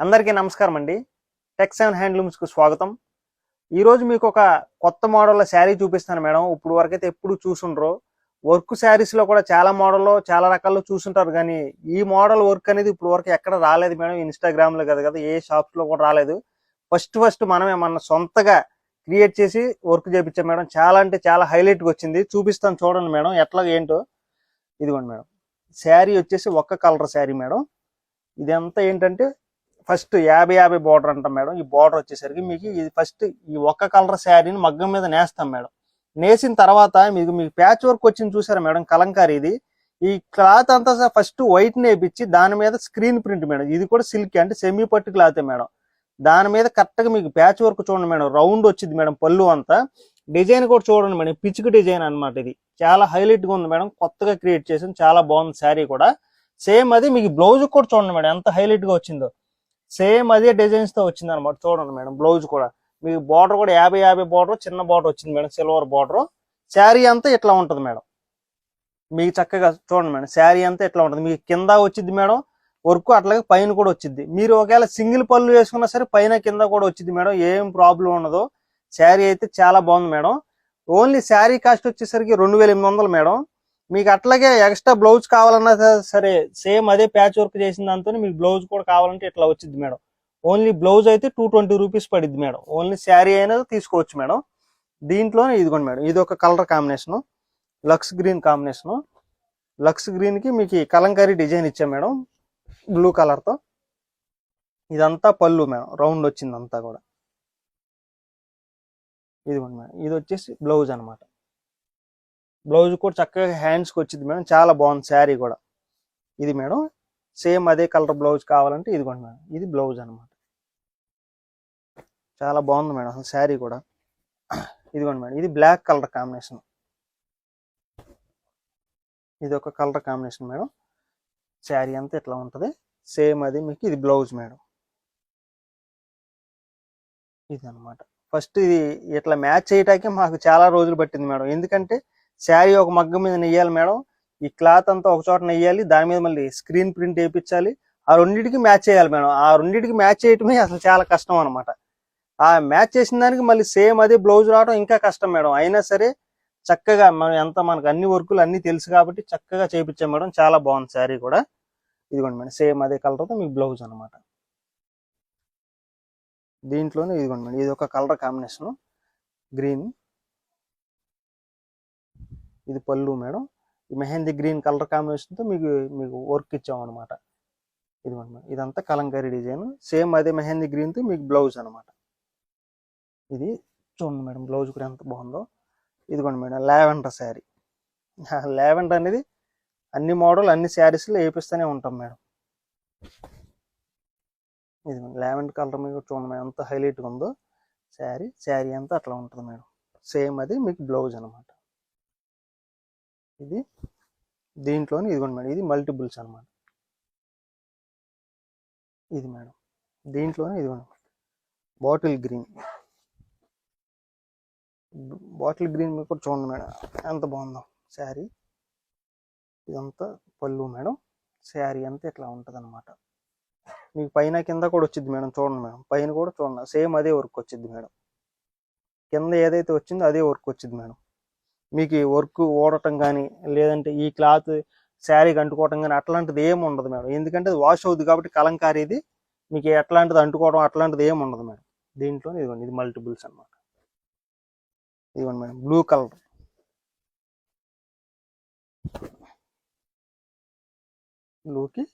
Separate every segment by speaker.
Speaker 1: అందరికీ నమస్కారం అండి. టెక్ సెవెన్ హ్యాండ్లూమ్స్కు స్వాగతం. ఈరోజు మీకు ఒక కొత్త మోడల్లో శారీ చూపిస్తాను మేడం. ఇప్పుడు వరకైతే ఎప్పుడు చూసుండ్రో వర్క్ శారీస్లో కూడా చాలా మోడల్లో చాలా రకాల్లో చూసుంటారు, కానీ ఈ మోడల్ వర్క్ అనేది ఇప్పుడు వరకు ఎక్కడ రాలేదు మేడం. ఇన్స్టాగ్రామ్లో కదా కదా ఏ షాప్స్లో కూడా రాలేదు. ఫస్ట్ మనమే మన సొంతగా క్రియేట్ చేసి వర్క్ చేయించాం మేడం. చాలా అంటే చాలా హైలైట్గా వచ్చింది. చూపిస్తాను చూడండి మేడం ఎట్లా ఏంటో. ఇదిగోండి మేడం, శారీ వచ్చేసి ఒక్క కలర్ శారీ మేడం. ఇదంతా ఏంటంటే ఫస్ట్ 50-50 బార్డర్ అంటాం మేడం. ఈ బార్డర్ వచ్చేసరికి మీకు ఇది ఫస్ట్ ఈ ఒక్క కలర్ శారీని మగ్గం మీద నేస్తాం మేడం. నేసిన తర్వాత మీకు ప్యాచ్ వర్క్ వచ్చింది చూసారా మేడం, కలంకారీ. ఇది ఈ క్లాత్ అంతా ఫస్ట్ వైట్ నేపించి దాని మీద స్క్రీన్ ప్రింట్ మేడం. ఇది కూడా సిల్క్ అంటే సెమీ పట్టు క్లాత్ మేడం. దాని మీద కరెక్ట్గా మీకు ప్యాచ్ వర్క్ చూడండి మేడం, రౌండ్ వచ్చింది మేడం. పళ్ళు అంతా డిజైన్ కూడా చూడండి మేడం, పిచ్చుక డిజైన్ అనమాట. ఇది చాలా హైలైట్ గా ఉంది మేడం, కొత్తగా క్రియేట్ చేసాం, చాలా బాగుంది శారీ కూడా. సేమ్ అది మీకు బ్లౌజ్ కూడా చూడండి మేడం ఎంత హైలైట్ గా వచ్చిందో. సేమ్ అదే డిజైన్స్ తో వచ్చింది అనమాట. చూడండి మేడం, బ్లౌజ్ కూడా మీకు బార్డర్ కూడా 50-50 బార్డర్, చిన్న బార్డర్ వచ్చింది మేడం, సిల్వర్ బార్డర్. శారీ అంతా ఇట్లా ఉంటుంది మేడం. మీకు చక్కగా చూడండి మేడం, శారీ అంతా ఇట్లా ఉంటుంది. మీకు కింద వచ్చింది మేడం వర్క్, అట్లాగే పైన కూడా వచ్చింది. మీరు ఒకవేళ సింగిల్ పళ్ళు వేసుకున్నా సరే పైన కింద కూడా వచ్చింది మేడం, ఏం ప్రాబ్లం ఉండదు. శారీ అయితే చాలా బాగుంది మేడం. ఓన్లీ శారీ కాస్ట్ వచ్చేసరికి 2800 మేడం. మీకు అట్లాగే ఎక్స్ట్రా బ్లౌజ్ కావాలన్నా సరే సేమ్ అదే ప్యాచ్ వర్క్ చేసిన దాంతో మీకు బ్లౌజ్ కూడా కావాలంటే ఇట్లా వచ్చింది మేడం. ఓన్లీ బ్లౌజ్ అయితే 220 రూపీస్ పడిద్ది మేడం. ఓన్లీ శారీ అయినా తీసుకోవచ్చు మేడం. దీంట్లోనే ఇదిగోండి మేడం, ఇది ఒక కలర్ కాంబినేషన్, లక్స్ గ్రీన్ కాంబినేషన్. లక్స్ గ్రీన్ కి మీకు కలంకారీ డిజైన్ ఇచ్చాం మేడం, బ్లూ కలర్ తో. ఇదంతా పళ్ళు మేడం, రౌండ్ వచ్చింది అంతా కూడా. ఇదిగోండి మేడం, ఇది వచ్చేసి బ్లౌజ్ అనమాట. బ్లౌజ్ కూడా చక్కగా హ్యాండ్స్కి వచ్చింది మేడం, చాలా బాగుంది శారీ కూడా. ఇది మేడం సేమ్ అదే కలర్ బ్లౌజ్ కావాలంటే ఇదిగోండి మేడం, ఇది బ్లౌజ్ అనమాట. చాలా బాగుంది మేడం అసలు శారీ కూడా. ఇదిగోండి మేడం, ఇది బ్లాక్ కలర్ కాంబినేషన్. ఇది ఒక కలర్ కాంబినేషన్ మేడం. శారీ అంతా ఇట్లా ఉంటుంది. సేమ్ అది మీకు ఇది బ్లౌజ్ మేడం. ఇది అనమాట. ఫస్ట్ ఇది ఇట్లా మ్యాచ్ చేయటానికి మాకు చాలా రోజులు పట్టింది మేడం. ఎందుకంటే శారీ ఒక మగ్గం మీద నెయ్యాలి మేడం, ఈ క్లాత్ అంతా ఒక చోట నెయ్యాలి, దాని మీద మళ్ళీ స్క్రీన్ ప్రింట్ వేయించాలి. ఆ రెండింటికి మ్యాచ్ చేయాలి మేడం. ఆ రెండింటికి మ్యాచ్ చేయటమే అసలు చాలా కష్టం అనమాట. ఆ మ్యాచ్ చేసిన దానికి మళ్ళీ సేమ్ అదే బ్లౌజ్ రావడం ఇంకా కష్టం మేడం. అయినా సరే చక్కగా మనం ఎంత మనకు అన్ని వర్కులు అన్ని తెలుసు కాబట్టి చక్కగా చేయించాం మేడం. చాలా బాగుంది శారీ కూడా. ఇదిగోండి మేడం, సేమ్ అదే కలర్తో మీకు బ్లౌజ్ అనమాట. దీంట్లోనే ఇదిగోండి మేడం, ఇది ఒక కలర్ కాంబినేషన్ గ్రీన్. ఇది పళ్ళు మేడం, ఈ మెహందీ గ్రీన్ కలర్ కాంబినేషన్తో మీకు మీకు వర్క్ ఇచ్చాం అనమాట. ఇదిగోండి మేడం, ఇదంతా కలంకారీ డిజైన్. సేమ్ అదే మెహందీ గ్రీన్తో మీకు బ్లౌజ్ అనమాట. ఇది చూడండి మేడం, బ్లౌజ్ కూడా ఎంత బాగుందో. ఇదిగోండి మేడం, లావెండర్ శారీ. లావెండర్ అనేది అన్ని మోడల్ అన్ని శారీస్లో వేపిస్తూనే ఉంటాం మేడం. ఇదిగోండి లావెండర్ కలర్ మీకు చూడండి మేడం ఎంత హైలైట్గా ఉందో. శారీ అంతా అట్లా ఉంటుంది మేడం. సేమ్ అది మీకు బ్లౌజ్ అనమాట. ఇది దీంట్లోనే ఇదిగోండి మేడం, ఇది మల్టిపుల్స్ అనమాట. ఇది మేడం, దీంట్లోనే ఇదిగోండి బాటిల్ గ్రీన్. బాటిల్ గ్రీన్ మీకు కూడా చూడండి మేడం ఎంత బాగుందో శారీ. ఇదంతా పళ్ళు మేడం. శారీ అంతా ఇట్లా ఉంటుంది అనమాట. మీకు పైన కింద కూడా వచ్చింది మేడం. చూడండి మేడం, పైన కూడా చూడండి సేమ్ అదే వర్క్ వచ్చింది మేడం. కింద ఏదైతే వచ్చిందో అదే వర్క్ వచ్చింది మేడం. మీకు ఈ వర్క్ ఓడటం కానీ లేదంటే ఈ క్లాత్ శారీకి అంటుకోవటం కానీ అట్లాంటిది ఏమి ఉండదు మేడం. ఎందుకంటే అది వాష్ అవుతుంది కాబట్టి కలంకారీది. మీకు ఎట్లాంటిది అంటుకోవడం అట్లాంటిది ఏమి ఉండదు మేడం. దీంట్లో ఇదిగోండి, ఇది మల్టిపుల్స్ అనమాట. ఇదిగోండి మేడం, బ్లూ కలర్, బ్లూకి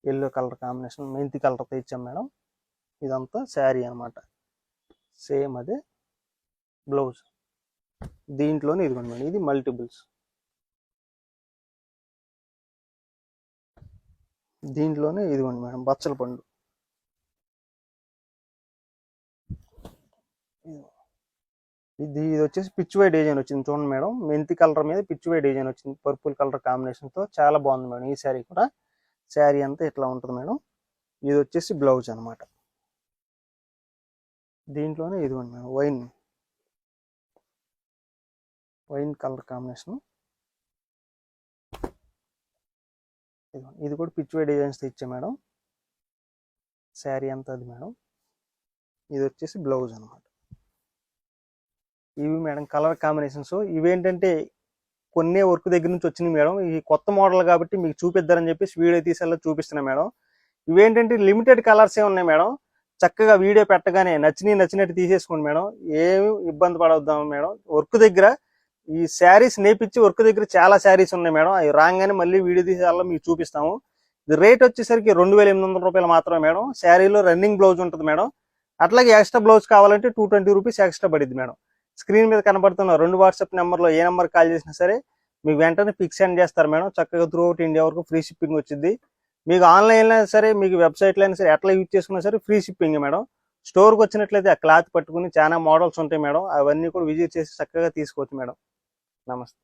Speaker 1: ఎల్లో కలర్ కాంబినేషన్ మెంతి కలర్తో ఇచ్చాం మేడం. ఇదంతా శారీ అనమాట. సేమ్ అదే బ్లౌజ్. దీంట్లోనే ఇదిగోండి మేడం, ఇది మల్టిపుల్స్. దీంట్లోనే ఇదిగోండి మేడం, బచ్చల పండు. ఇది వచ్చేసి పిచ్చువై డిజైన్ వచ్చింది చూడండి మేడం. మెంతి కలర్ మీద పిచ్చువై డిజైన్ వచ్చింది పర్పుల్ కలర్ కాంబినేషన్తో. చాలా బాగుంది మేడం ఈ శారీ కూడా. శారీ అంతా ఇట్లా ఉంటుంది మేడం. ఇది వచ్చేసి బ్లౌజ్ అనమాట. దీంట్లోనే ఇదిగోండి మేడం, వైన్ కలర్ కాంబినేషన్. ఇది కూడా పిచ్చువై డిజైన్స్ ఇచ్చా మేడం. శారీ అంతా అది మేడం. ఇది వచ్చేసి బ్లౌజ్ అనమాట. ఇవి మేడం కలర్ కాంబినేషన్స్. ఇవేంటంటే కొన్ని వర్క్ దగ్గర నుంచి వచ్చినాయి మేడం. ఈ కొత్త మోడల్ కాబట్టి మీకు చూపిద్దారని చెప్పేసి వీడియో తీసేలా చూపిస్తున్నా మేడం. ఇవేంటంటే లిమిటెడ్ కలర్సే ఉన్నాయి మేడం. చక్కగా వీడియో పెట్టగానే నచ్చినట్టు తీసేసుకోండి మేడం. ఏమి ఇబ్బంది పడవద్దాం మేడం. వర్క్ దగ్గర ఈ శారీస్ నేపిచ్చి వర్క్ దగ్గర చాలా శారీస్ ఉన్నాయి మేడం. అవి రాగానే మళ్ళీ వీడియో తీసేలా మీకు చూపిస్తాము. ఇది రేట్ వచ్చేసరికి 2800 రూపాయలు మాత్రమే మేడం. శారీలో రన్నింగ్ బ్లౌజ్ ఉంటుంది మేడం. అట్లాగే ఎక్స్ట్రా బ్లౌజ్ కావాలంటే 220 రూపీస్ ఎక్స్ట్రా పడింది మేడం. స్క్రీన్ మీద కనబడుతున్న 2 వాట్సాప్ నెంబర్లో ఏ నెంబర్ కాల్ చేసినా సరే మీకు వెంటనే పిక్ సెండ్ చేస్తారు మేడం. చక్కగా త్రూ అవుట్ ఇండియా వరకు ఫ్రీ షిప్పింగ్ వచ్చింది. మీకు ఆన్లైన్లో అయినా సరే, మీకు వెబ్సైట్లో అయినా సరే, ఎట్లా యూజ్ చేసుకున్నా సరే ఫ్రీ షిప్పింగ్ మేడం. స్టోర్కి వచ్చినట్లయితే ఆ క్లాత్ పట్టుకుని చాలా మోడల్స్ ఉంటాయి మేడం. అవన్నీ కూడా విజిట్ చేసి చక్కగా తీసుకోవచ్చు మేడం. నమస్తే.